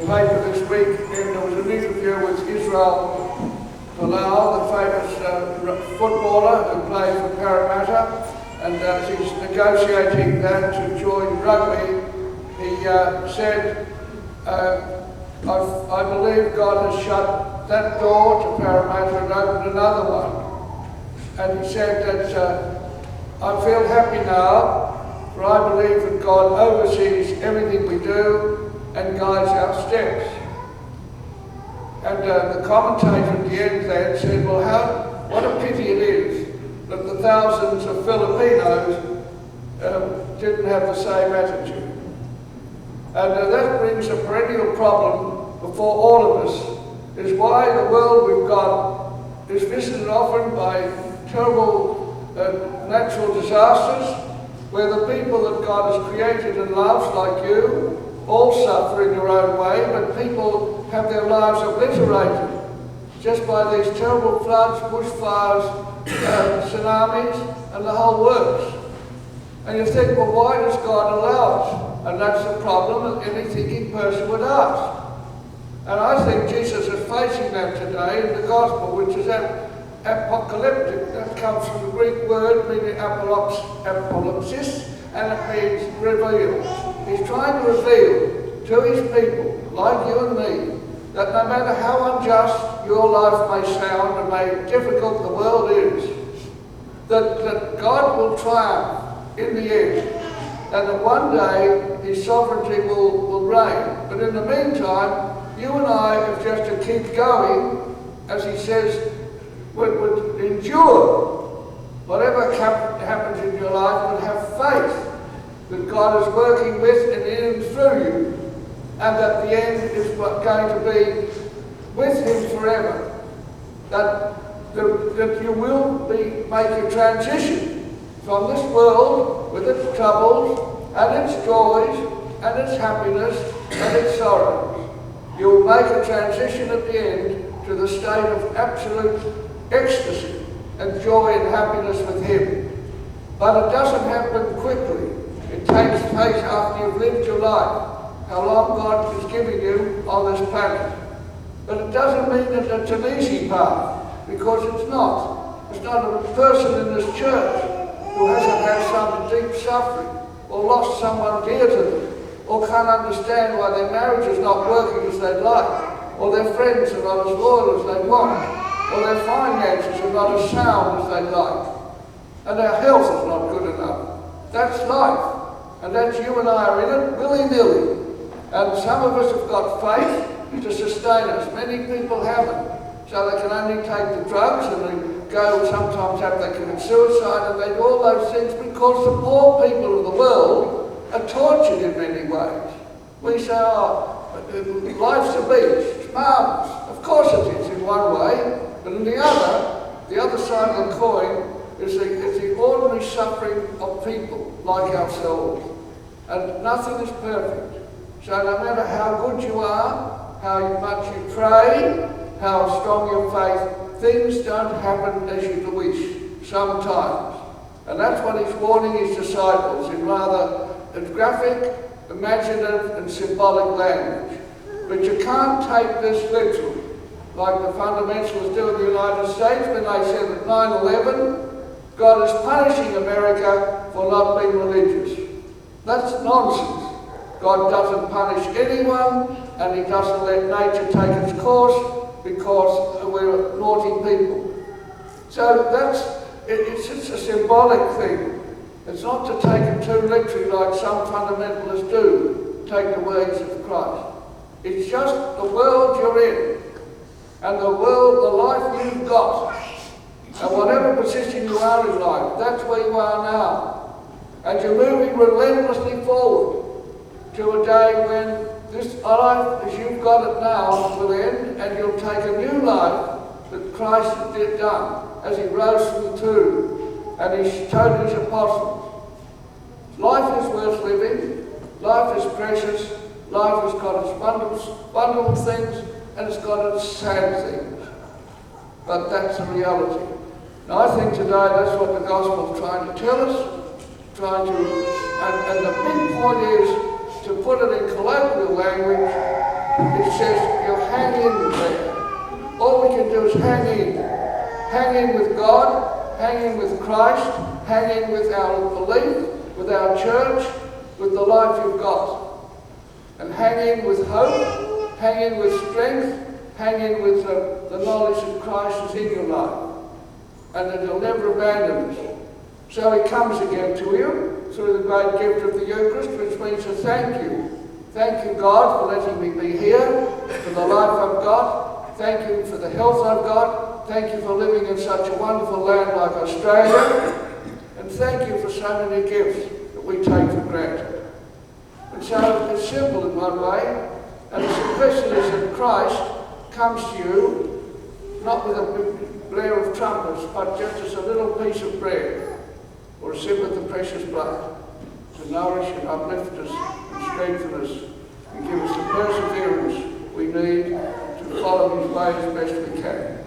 paper this week, and there was an interview with Israel Folau, the famous footballer who plays for Parramatta, and as he's negotiating that to join rugby, he said, I believe God has shut that door to Parramatta and opened another one. And he said that I feel happy now, for I believe that God oversees everything we do and guides our steps. And the commentator at the end then said, well, what a pity it is that the thousands of Filipinos didn't have the same attitude. And that brings a perennial problem before all of us, is why the world we've got is visited often by terrible natural disasters, where the people that God has created and loves, like you, all suffer in your own way, but people have their lives obliterated just by these terrible floods, bushfires, tsunamis, and the whole works. And you think, well, why does God allow it? And that's the problem that any thinking person would ask. And I think Jesus is facing that today in the gospel, which is apocalyptic. That comes from the Greek word meaning apocalypsis, and it means reveal. He's trying to reveal to his people, like you and me, that no matter how unjust your life may sound and how difficult the world is, that God will triumph in the end, and that one day his sovereignty will reign. But in the meantime, you and I have just to keep going, as he says, would endure whatever happens in your life, but have faith that God is working with and in and through you, and that the end is going to be with him forever. That you will make a transition from this world with its troubles and its joys and its happiness and its sorrows. You will make a transition at the end to the state of absolute ecstasy and joy and happiness with him. But it doesn't happen quickly. It takes place after you've lived your life, how long God is giving you on this planet. But it doesn't mean that it's an easy path, because it's not. There's not a person in this church who hasn't had some deep suffering, or lost someone dear to them, or can't understand why their marriage is not working as they'd like, or their friends are not as loyal as they want, or their finances are not as sound as they'd like, and their health is not good enough. That's life, and that's you and I are in it willy-nilly. And some of us have got faith to sustain us. Many people haven't. So they can only take the drugs, and they go sometimes they commit suicide, and they do all those things because the poor people of the world are tortured in many ways. We say, life's a beach, it's marvellous. Of course it is in one way, but in the other side of the coin is the ordinary suffering of people like ourselves. And nothing is perfect. So no matter how good you are, how much you pray, how strong your faith, things don't happen as you wish sometimes. And that's what he's warning his disciples in rather graphic, imaginative and symbolic language. But you can't take this literally, like the fundamentalists do in the United States when they said at 9/11, God is punishing America for not being religious. That's nonsense. God doesn't punish anyone, and he doesn't let nature take its course because we're naughty people. So it's just a symbolic thing. It's not to take it too literally like some fundamentalists do, take the words of Christ. It's just the world you're in, and the life you've got, and whatever position you are in life, that's where you are now. And you're moving relentlessly forward to a day when this life, as you've got it now, will end, and you'll take a new life that Christ had done as he rose from the tomb, and he told his apostles. Life is worth living, life is precious, life has got its wonderful things, and it's got its sad things. But that's the reality. Now I think today that's what the gospel is trying to tell us, and the big point is to put it in colloquial language, it says you hang in there. All we can do is hang in. Hang in with God, hang in with Christ, hang in with our belief, with our church, with the life you've got. And hang in with hope, hang in with strength, hang in with the knowledge that Christ is in your life. And that he'll never abandon us. So he comes again to you through the great gift of the Eucharist, which means a thank you. Thank you, God, for letting me be here, for the life I've got. Thank you for the health I've got. Thank you for living in such a wonderful land like Australia. And thank you for so many gifts that we take for granted. And so it's simple in one way. And the simplicity is that Christ comes to you, not with a big blare of trumpets, but just as a little piece of bread or a sip of the precious blood to nourish and uplift us and strengthen us and give us the perseverance we need to follow his way as best we can.